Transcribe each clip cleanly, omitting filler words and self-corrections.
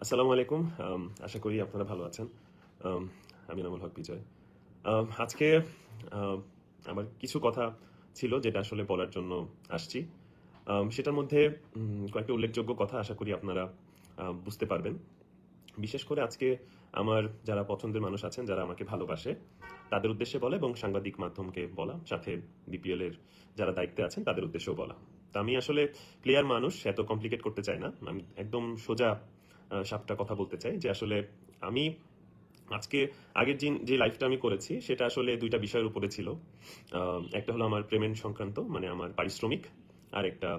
আসসালামু আলাইকুম। আশা করি আপনারা ভালো আছেন। আম আমি নামুল হক বিজয়। আজকে আম আমার কিছু কথা ছিল যেটা আসলে বলার জন্য আসছি। সেটার মধ্যে কয়েকটা উল্লেখযোগ্য কথা আশা করি আপনারা বুঝতে পারবেন। বিশেষ করে আজকে আমার যারা পছন্দের মানুষ আছেন, যারা আমাকে ভালোবাসে, তাদের উদ্দেশ্যে বলা এবং সাংবাদিক মাধ্যমকে বলা, সাথে বিপিএল এর যারা দায়িত্বে আছেন তাদের উদ্দেশ্যেও বলা। তো আমি আসলে প্লেয়ার মানুষ, এত কমপ্লিকেট করতে চাই না। আমি একদম সোজা সাপটা কথা বলতে চাই যে আসলে আমি আজকে আগের যে লাইফটা আমি করেছি সেটা আসলে দুইটা বিষয়ের উপরে ছিল। একটা হলো আমার পেমেন্ট সংক্রান্ত, মানে আমার পারিশ্রমিক, আর একটা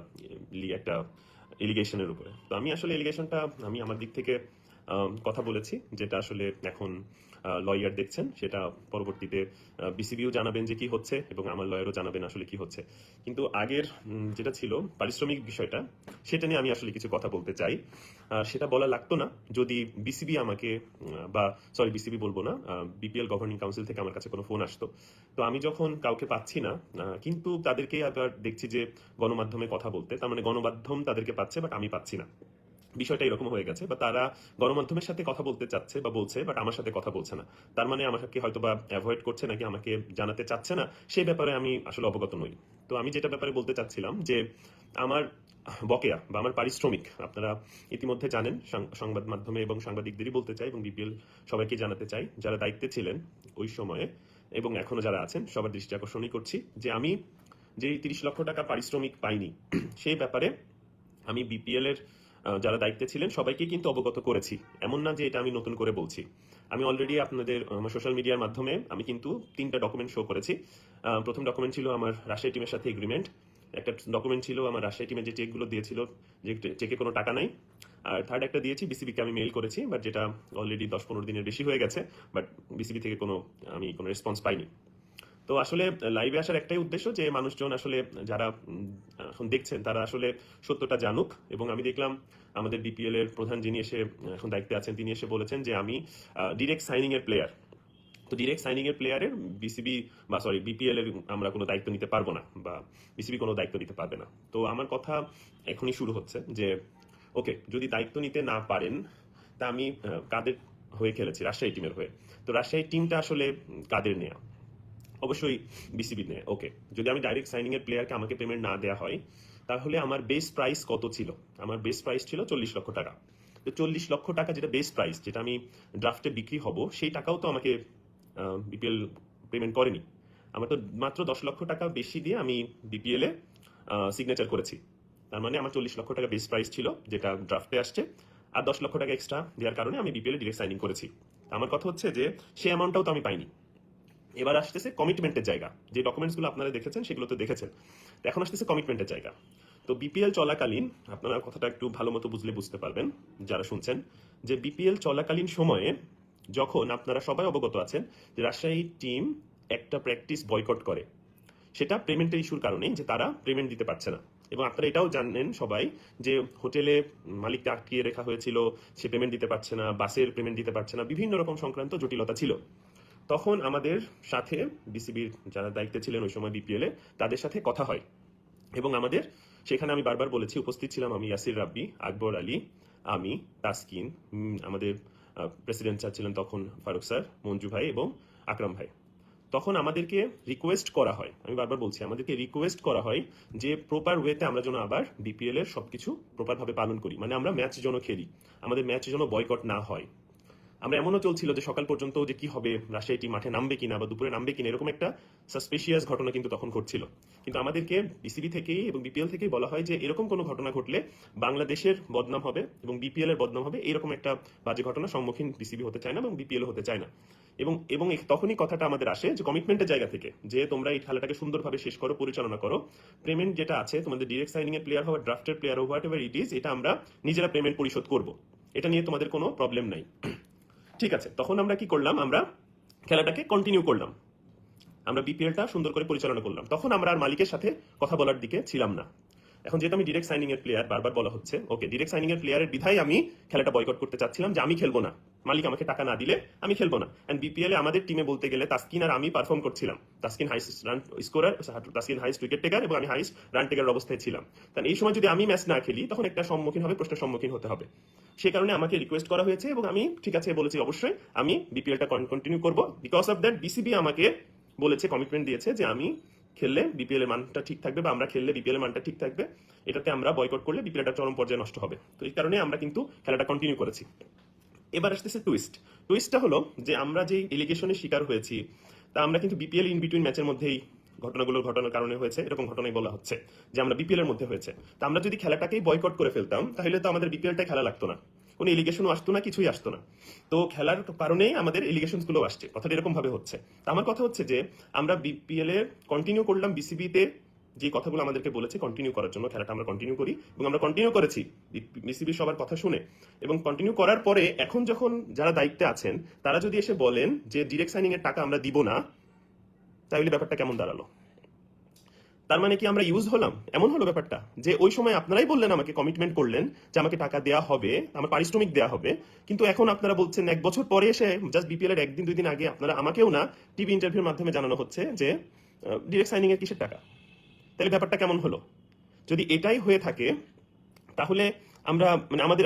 এলিগেশনের উপরে। তো আমি আসলে এলিগেশনটা আমি আমার দিক থেকে কথা বলেছি, যেটা আসলে এখন লয়ার দেখছেন, সেটা পরবর্তীতে বিসিবিও জানাবেন যে কি হচ্ছে এবং আমার লয়ারও জানাবেন আসলে কি হচ্ছে। কিন্তু আগের যেটা ছিল পারিশ্রমিক বিষয়টা, সেটা নিয়ে আমি আসলে কিছু কথা বলতে চাই। সেটা বলা লাগতো না যদি বিসিবি আমাকে বা সরি, বিসিবি বলবো না, বিপিএল গভর্নিং কাউন্সিল থেকে আমার কাছে কোনো ফোন আসতো। তো আমি যখন কাউকে পাচ্ছি না, কিন্তু তাদেরকে আবার দেখছি যে গণমাধ্যমে কথা বলতে, তার মানে গণমাধ্যম তাদেরকে পাচ্ছে বাট আমি পাচ্ছি না। বিষয়টা এরকম হয়ে গেছে, বা তারা গণমাধ্যমের সাথে কথা বলতে চাচ্ছে বা বলছে বাট আমার সাথে কথা বলছে না। তার মানে আমাকে হয়তো বা অ্যাভয়েড করছে, নাকি আমাকে জানাতে চাচ্ছে না, সেই ব্যাপারে আমি আসলে অবগত নই। তো আমি যেটা ব্যাপারে বলতে চাচ্ছিলাম যে আমার বকেয়া বা আমার পারিশ্রমিক আপনারা ইতিমধ্যে জানেন। সংবাদ মাধ্যমে এবং সাংবাদিকদেরই বলতে চাই এবং বিপিএল সবাইকে জানাতে চাই যারা দায়িত্বে ছিলেন ওই সময়ে এবং এখনো যারা আছেন, সবার দৃষ্টি আকর্ষণই করছি যে আমি যে 30 লক্ষ টাকা পারিশ্রমিক পাইনি সেই ব্যাপারে আমি বিপিএল এর যারা দায়িত্বে ছিলেন সবাইকে কিন্তু অবগত করেছি। এমন না যে এটা আমি নতুন করে বলছি। আমি অলরেডি আপনাদের আমার সোশ্যাল মিডিয়ার মাধ্যমে আমি কিন্তু 3টা ডকুমেন্ট শো করেছি। প্রথম ডকুমেন্ট ছিল আমার রাজশাহী টিমের সাথে এগ্রিমেন্ট। একটা ডকুমেন্ট ছিল আমার রাজশাহী টিমের যে চেকগুলো দিয়েছিল, যে চেকে কোনো টাকা নাই। আর থার্ড একটা দিয়েছি, বিসিবিকে আমি মেইল করেছি, বাট যেটা অলরেডি 10-15 দিনের বেশি হয়ে গেছে, বাট বিসিবি থেকে আমি কোনো রেসপন্স পাইনি। তো আসলে লাইভে আসার একটাই উদ্দেশ্য যে মানুষজন আসলে যারা এখন দেখছেন তারা আসলে সত্যটা জানুক। এবং আমি দেখলাম আমাদের বিপিএল এর প্রধান যিনি এসে এখন দায়িত্বে আছেন, তিনি এসে বলেছেন যে আমি ডিরেক্ট সাইনিং এর প্লেয়ার। তো ডিরেক্ট সাইনিং এর প্লেয়ারের বিসিবি বা সরি বিপিএল এর আমরা কোনো দায়িত্ব নিতে পারবো না, বা বিসিবি কোনো দায়িত্ব নিতে পারবে না। তো আমার কথা এখনই শুরু হচ্ছে যে ওকে, যদি দায়িত্ব নিতে না পারেন, তা আমি কাদের হয়ে খেলেছি? রাজশাহী টিমের হয়ে। তো রাজশাহী টিমটা আসলে কাদের নেয়া? অবশ্যই বিসিবি নেয়। ওকে, যদি আমি ডাইরেক্ট সাইনিং এর প্লেয়ারকে আমাকে পেমেন্ট না দেওয়া হয়, তাহলে আমার বেস প্রাইস কত ছিল? আমার বেস প্রাইস ছিল 40 লক্ষ টাকা। তো 40 লক্ষ টাকা যেটা বেস প্রাইস, যেটা আমি ড্রাফটে বিক্রি হব, সেই টাকাও তো আমাকে বিপিএল পেমেন্ট করেনি। আমার তো মাত্র 10 লক্ষ টাকা বেশি দিয়ে আমি বিপিএল এ সিগনেচার করেছি। তার মানে আমার 40 লক্ষ টাকা বেস প্রাইস ছিল, যেটা ড্রাফটে আসছে, আর 10 লক্ষ টাকা এক্সট্রা দেওয়ার কারণে আমি বিপিএল এ ডিরেক্ট সাইনিং করেছি। আমার কথা হচ্ছে যে সেই অ্যামাউন্টটাও তো আমি পাইনি। এবার আসতেছে কমিটমেন্টের জায়গা। যে ডকুমেন্টসগুলো আপনারা দেখেছেন সেগুলো তো দেখেছেন। তো এখন আসতেছে কমিটমেন্টের জায়গা। তো বিপিএল চলাকালীন আপনারা কথাটা একটু ভালো মতো বুঝলে বুঝতে পারবেন যারা শুনছেন, যে বিপিএল চলাকালীন সময়ে যখন আপনারা সবাই অবগত আছেন যে রাজশাহী টিম একটা প্র্যাকটিস বয়কট করে, সেটা পেমেন্টের ইস্যুর কারণেই, যে তারা পেমেন্ট দিতে পারছে না। এবং আপনারা এটাও জানেন সবাই যে হোটেলে মালিককে আটকিয়ে রাখা হয়েছিল, সে পেমেন্ট দিতে পারছে না, বাসের পেমেন্ট দিতে পারছে না, বিভিন্ন রকম সংক্রান্ত জটিলতা ছিল। তখন আমাদের সাথে বিসিবির যারা দায়িত্বে ছিলেন ওই সময় বিপিএল এ, তাদের সাথে কথা হয় এবং আমাদের সেখানে আমি বারবার বলেছি, উপস্থিত ছিলাম আমি, ইয়াসির রাব্বি, আকবর আলী, আমি, তাসকিন, আমাদের প্রেসিডেন্ট স্যার ছিলেন তখন ফারুক স্যার, মঞ্জু ভাই এবং আকরাম ভাই। তখন আমাদেরকে রিকোয়েস্ট করা হয়, আমি বারবার বলছি, আমাদেরকে রিকোয়েস্ট করা হয় যে প্রপার ওয়েতে আমরা যেন আবার বিপিএল এর সবকিছু প্রপারভাবে পালন করি, মানে আমরা ম্যাচ যেন খেলি, আমাদের ম্যাচ যেন বয়কট না হয়। আমরা এমনও চলছিল যে সকাল পর্যন্ত যে কি হবে, রাজশাহী টিম মাঠে নামবে কিনা বা দুপুরে নামবে কিনা, এরকম একটা সাসপিশিয়াস ঘটনা কিন্তু তখন ঘটছিল। কিন্তু আমাদেরকে বিসিবি থেকেই এবং বিপিএল থেকেই বলা হয় যে এরকম কোনো ঘটনা ঘটলে বাংলাদেশের বদনাম হবে এবং বিপিএল এর বদনাম হবে, এরকম একটা বাজে ঘটনার সম্মুখীন বিসিবি হতে চায় না এবং বিপিএল হতে চায় না। এবং এবং তখনই কথাটা আমাদের আসে যে কমিটমেন্টের জায়গা থেকে, যে তোমরা এই খেলাটাকে সুন্দরভাবে শেষ করো, পরিচালনা করো। পেমেন্ট যেটা আছে তোমাদের, ডিরেক্ট সাইনিং এর প্লেয়ার হওয়া, ড্রাফটের প্লেয়ার হওয়া, হোয়াট এভার ইট ইজ, এটা আমরা নিজেরা পেমেন্ট পরিশোধ করব। এটা নিয়ে তোমাদের কোনো প্রবলেম নাই। ঠিক আছে, তখন আমরা কি করলাম, আমরা খেলাটাকে কন্টিনিউ করলাম, আমরা বিপিএলটা সুন্দর করে পরিচালনা করলাম। তখন আমরা আর মালিকের সাথে কথা বলার দিকে ছিলাম না। এখন যেহেতু আমি ডিরেক্ট সাইনিং এর প্লেয়ার, বারবার বলা হচ্ছে ওকে ডিরেক্ট সাইনিং এর প্লেয়ারের বিধায় আমি খেলাটা বয়কট করতে চাচ্ছিলাম যে আমি খেলবো না, মালিক আমাকে টাকা না দিলে আমি খেলবো না। এন্ড বিপিএল এ আমাদের টিমে বলতে গেলে তাসকিন আর আমি পারফর্ম করছিলাম। Taskin highest run scorer, Taskin highest wicket taker এবং আমি হাইস্ট রান টেকার অবস্থায় ছিলাম। কারণ এই সময় যদি আমি ম্যাচ না খেলি তখন একটা সম্মুখীন হবে, প্রশ্নের সম্মুখীন হতে হবে। সে কারণে আমাকে রিকোয়েস্ট করা হয়েছে এবং আমি ঠিক আছে বলেছি অবশ্যই আমি বিপিএলটা কন্টিনিউ করবো। বিকজ অফ দ্যাট বিসিবি আমাকে বলেছে, কমিটমেন্ট দিয়েছে যে আমি খেললে বিপিএল এর মানটা ঠিক থাকবে বা আমরা খেললে বিপিএল এর মানটা ঠিক থাকবে, এটাতে আমরা বয়কট করলে বিপিএলটা চরম পর্যায়ে নষ্ট হবে। তো এই কারণে আমরা কিন্তু খেলাটা কন্টিনিউ করেছি। এবার আসতেছে টুইস্টটা হলো যে আমরা যে এলিগেশনের শিকার হয়েছি তা আমরা কিন্তু বিপিএল ইন বিটুইন ম্যাচের মধ্যেই ঘটনাগুলোর ঘটনার কারণে হয়েছে, এরকম ঘটনাই বলা হচ্ছে যে আমরা বিপিএল এর মধ্যে হয়েছে। তা আমরা যদি খেলাটাকেই বয়কট করে ফেলতাম তাহলে তো আমাদের বিপিএলটাই খেলা লাগতো না, কোনো এলিগেশনও আসতো না, কিছুই আসতো না। তো খেলার কারণেই আমাদের এলিগেশন গুলো আসছে, কথাটা এরকম ভাবে হচ্ছে। তো আমার কথা হচ্ছে যে আমরা বিপিএল এ কন্টিনিউ করলাম, বিসিবিতে যে কথাগুলো আমাদেরকে বলেছে কন্টিনিউ করার জন্য খেলাটা আমরা কন্টিনিউ করি এবং আমরা কন্টিনিউ করেছি বিসিবি সবার কথা শুনে। এবং কন্টিনিউ করার পরে এখন যখন যারা দায়িত্বে আছেন তারা যদি এসে বলেন যে ডিরেক্ট সাইনিং এর টাকা আমরা দিব না, তাহলে ব্যাপারটা কেমন দাঁড়ালো? তার মানে কি আমরা ইউজ হলাম? এমন হলো ব্যাপারটা যে ওই সময় আপনারাই বললেন, আমাকে কমিটমেন্ট করলেন যে আমাকে টাকা দেওয়া হবে, আমার পারিশ্রমিক দেওয়া হবে, কিন্তু এখন আপনারা বলছেন 1 বছর পরে এসে জাস্ট বিপিএল এর একদিন 2 দিন আগে আপনারা আমাকেও না টিভি ইন্টারভিউর মাধ্যমে জানানো হচ্ছে যে ডিরেক্ট সাইনিং এর কিসের টাকা? তাহলে ব্যাপারটা কেমন হলো? যদি এটাই হয়ে থাকে তাহলে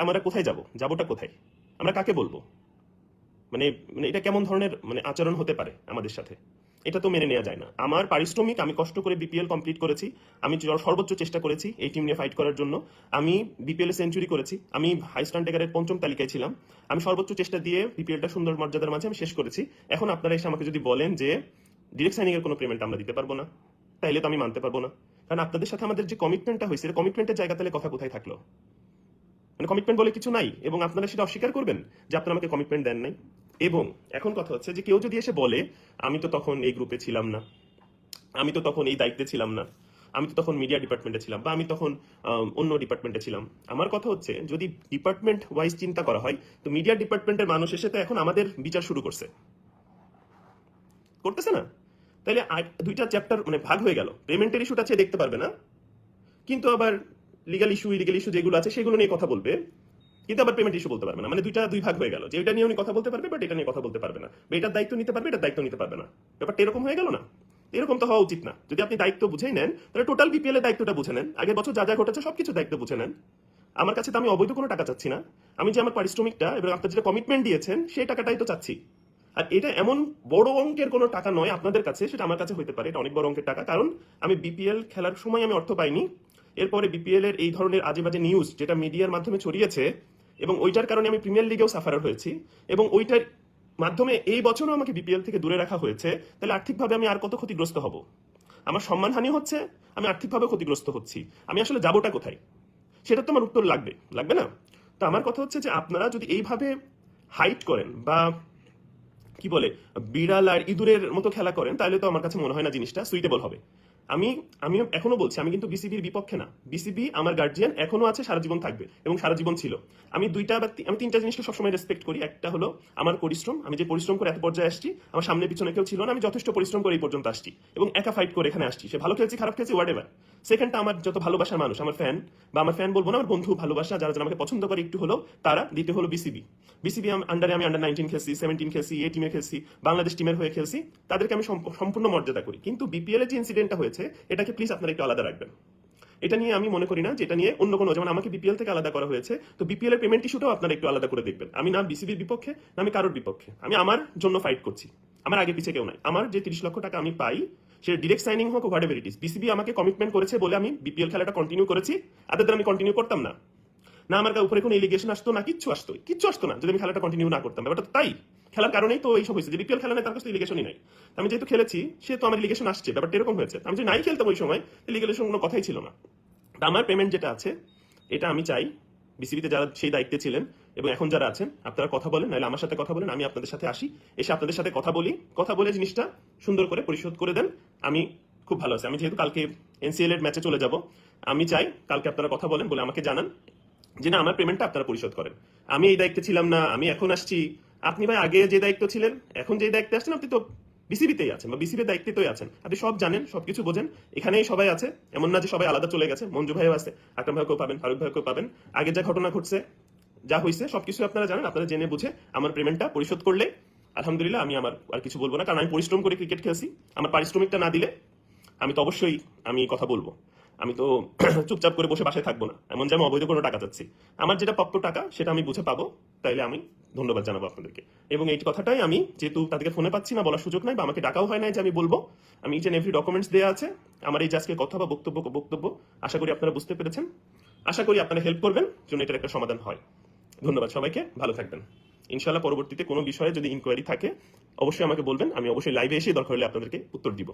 আমরা কোথায় যাবোটা কোথায়? আমরা কাকে বলবো? মানে মানে এটা কেমন ধরনের আচরণ হতে পারে আমাদের সাথে? এটা তো মেনে নেওয়া যায় না। আমার পারিশ্রমিক, আমি কষ্ট করে বিপিএল কমপ্লিট করেছি, আমি সর্বোচ্চ চেষ্টা করেছি এই টিম নিয়ে ফাইট করার জন্য, আমি বিপিএল এ সেঞ্চুরি করেছি, আমি হাইস্ট রান টেকারের 5ম তালিকায় ছিলাম, আমি সর্বোচ্চ চেষ্টা দিয়ে বিপিএলটা সুন্দর মর্যাদার মাঝে আমি শেষ করেছি। এখন আপনারা এসে আমাকে যদি বলেন যে ডিরেক্ট সাইনিং এর কোনো পেমেন্ট আমরা দিতে পারবো না, তাইলে তো আমি মানতে পারবো না। কারণ আপনাদের সাথে আমাদের যে কমিটমেন্টটা হয়েছে, কমিটমেন্টের জায়গা তাহলে কথা কোথায় থাকলো? কমিটমেন্ট বলে কিছু নাই এবং আপনারা সেটা অস্বীকার করবেন যে আপনারা আমাকে কমিটমেন্ট দেন নাই। এবং এখন কথা হচ্ছে যে কেউ যদি এসে বলে আমি তো তখন এই গ্রুপে ছিলাম না, আমি তো তখন এই দায়িত্বে ছিলাম না, আমি তো তখন মিডিয়া ডিপার্টমেন্টে ছিলাম বা আমি তখন অন্য ডিপার্টমেন্টে ছিলাম। আমার কথা হচ্ছে যদি ডিপার্টমেন্ট ওয়াইজ চিন্তা করা হয় তো মিডিয়া ডিপার্টমেন্টের মানুষ এসে তো এখন আমাদের বিচার শুরু করতেছে না? তাইলে 2টা চ্যাপ্টার ভাগ হয়ে গেল। পেমেন্টের ইস্যুটা আছে দেখতে পারবে না, কিন্তু আবার লিগাল ইস্যু ইলিগাল ইস্যু যেগুলো আছে সেগুলো নিয়ে কথা বলবে, কিন্তু আবার পেমেন্ট ইস্যু বলতে পারবে না। মানে দুই ভাগ হয়ে গেল, যে এটা নিয়ে উনি কথা বলতে পারবে বাট এটা নিয়ে কথা বলতে পারবে না, বা এটার দায়িত্ব নিতে পারবে, এটার দায়িত্ব নিতে পারবে না। ব্যাপারটা এরকম হয়ে গেল না? এরকম তো হওয়া উচিত না। যদি আপনি দায়িত্ব বুঝেই নেন তাহলে টোটাল বিপিএল এর দায়িত্বটা বুঝে নেন, আগের বছর যা যা ঘটেছে সবকিছু দায়িত্ব বুঝে নেন। আমার কাছে তো আমি অবৈধ কোনো টাকা চাচ্ছি না, আমি যে আমার পারিশ্রমিকটা এবং আপনার যেটা কমিটমেন্ট দিয়েছেন সেই টাকাটাই তো চাচ্ছি। আর এটা এমন বড় অঙ্কের কোনো টাকা নয় আপনাদের কাছে, সেটা আমার কাছে হইতে পারে এটা অনেক বড় অঙ্কের টাকা, কারণ আমি বিপিএল খেলার সময় আমি অর্থ পাইনি। এরপরে বিপিএল এর এই ধরনের আজে বাজে নিউজ যেটা মিডিয়ার মাধ্যমে ছড়িয়েছে এবং ওইটার কারণে আমি প্রিমিয়ার লিগেও সাফারার হয়েছি এবং ওইটার মাধ্যমে এই বছরও আমাকে বিপিএল থেকে দূরে রাখা হয়েছে। তাহলে আর্থিকভাবে আমি আর কত ক্ষতিগ্রস্ত হব? আমার সম্মানহানি হচ্ছে, আমি আর্থিকভাবে ক্ষতিগ্রস্ত হচ্ছি, আমি আসলে যাবোটা কোথায়? সেটা তো আমার উত্তর লাগবে না? তো আমার কথা হচ্ছে যে আপনারা যদি এইভাবে হাইট করেন বা কি বলে বিড়াল আর ইঁদুরের মতো খেলা করেন তাহলে তো আমার কাছে মনে হয় না জিনিসটা সুইটেবল হবে। আমি আমি এখনো বলছি আমি কিন্তু বিসিবির বিপক্ষে না। বিসিবি আমার গার্জিয়ান, এখনো আছে, সারা জীবন থাকবে এবং সারা জীবন ছিল। আমি 3টা জিনিসকে সবসময় রেসপেক্ট করি। একটা হলো আমার পরিশ্রম, আমি যে পরিশ্রম করে এত পর্যায়ে আসছি, আমার সামনে পিছনে কেউ ছিল না, আমি যথেষ্ট পরিশ্রম করে এই পর্যন্ত আসছি এবং একা ফাইট করে এখানে আসছি। সে ভালো খেলছি খারাপ খেলছি হোয়াট এভার। সেকেন্ডটা আমার যত ভালোবাসার মানুষ, আমার ফ্যান বা আমার ফ্যান বলবো না, আমার বন্ধু ভালোবাসা যারা যারা আমাকে পছন্দ করে একটু হলো তারা। দ্বিতীয় হলো বিসিবি আন্ডারে আমি আন্ডার 19 খেলছি, 17 খেলছি, এ টিমে খেলছি, বাংলাদেশ টিমের হয়ে খেলছি, তাদেরকে আমি সম্পূর্ণ মর্যাদা করি। কিন্তু বিপিএল এর যে ইনসিডেন্টটা হয়েছে এটাকে প্লিজ আপনারা একটু আলাদা রাখবেন। এটা নিয়ে আমি মনে করি না যে এটা নিয়ে অন্য কোনো, যেমন আমাকে বিপিএল থেকে আলাদা করা হয়েছে, তো বিপিএল এর পেমেন্ট ইস্যুটাও আপনারা একটু আলাদা করে দেখবেন। আমি না বিসিবির বিপক্ষে না আমি কারোর বিপক্ষে, আমি আমার জন্য ফাইট করছি, আমার আগে পিছিয়ে কেউ নাই। আমার যে 30 লক্ষ টাকা আমি পাই সেটা ডিরেক্ট সাইনিং হোক what ever it is, BCB আমাকে কমিটমেন্ট করেছে বলে আমি বিপিএল খেলাটা কন্টিনিউ করেছি, আদারদের আমি কন্টিনিউ করতাম না। না আমার উপরে কোনো এলিগেশন আসতো না, কিচ্ছু আসতো না যদি আমি খেলাটা কন্টিনিউ না করতাম। ব্যাপারটা তাই, খেলার কারণেই তো এইসব হয়েছে যে বিপিএল খেলা নেই তার কাছে ইলিগেশনই নাই। আমি যেহেতু খেলেছি সে তো আমার ইলিগেশন আসছে, ব্যাপারটা এরকম হয়েছে। আমি যদি নাই খেলতাম ওই সময় ইলিগেশন কোনো কথাই ছিল না। আমার পেমেন্ট যেটা আছে এটা আমি চাই বিসিবিতে যারা সেই দায়িত্বে ছিলেন এবং এখন যারা আছেন আপনারা কথা বলেন, নাহলে আমার সাথে কথা বলেন, আমি আপনাদের সাথে আসি, এসে আপনাদের সাথে কথা বলে জিনিসটা সুন্দর করে পরিশোধ করে দেন। আমি খুব ভালো আছি। আমি যেহেতু কালকে এনসিএল এর ম্যাচে চলে যাব, আমি চাই কালকে আপনারা কথা বলেন, বলে আমাকে জানান যে না আমার পেমেন্টটা আপনারা পরিশোধ করেন। আমি এই দায়িত্বে ছিলাম না, আমি এখন আসছি। আপনি ভাই আগে যে দায়িত্ব ছিলেন এখন যে দায়িত্বে আসছেন আপনি তো বিসিবিতেই আছেন বা বিসিবির দায়িত্বেই আছেন, আপনি সব জানেন, সবকিছু বোঝেন, এখানেই সবাই আছে, এমন না যে সবাই আলাদা চলে গেছে, মঞ্জু ভাইও আছে, আকরাম ভাইকেও পাবেন, ফারুক ভাইকেও পাবেন। আগে যা ঘটনা ঘটছে, যা হয়েছে সবকিছু আপনারা জানেন, আপনারা জেনে বুঝে আমার পেমেন্টটা পরিশোধ করলে আলহামদুলিল্লাহ আমি আমার আর কিছু বলবো না, কারণ আমি পরিশ্রম করে ক্রিকেট খেলছি, আমার পারিশ্রমিকটা না দিলে আমি তো অবশ্যই আমি কথা বলবো। আমি তো চুপচাপ করে বসে বাসায় থাকবো না, এমন যে আমি অবৈধ কোনো টাকা চাচ্ছি। আমার যেটা প্রাপ্য টাকা সেটা আমি বুঝে পাবো, তাইলে আমি ধন্যবাদ জানাবো আপনাদেরকে। এবং এই কথাটাই আমি যেহেতু তাদেরকে ফোনে পাচ্ছি না, বলার সুযোগ নাই বা আমাকে ডাকাও হয় নাই যে আমি বলবো, আমি ইচ এন্ড এভরি ডকুমেন্টস দেওয়া আছে আমার এই যে আজকে কথা বা বক্তব্য আশা করি আপনারা বুঝতে পেরেছেন। আশা করি আপনারা হেল্প করবেন যেন এটার একটা সমাধান হয়। ধন্যবাদ সবাইকে, ভালো থাকবেন। ইনশাআল্লাহ পরবর্তীতে কোনো বিষয়ে যদি ইনকোয়ারি থাকে অবশ্যই আমাকে বলবেন, আমি অবশ্যই লাইভে এসে দরকার হলে আপনাদেরকে উত্তর দিব।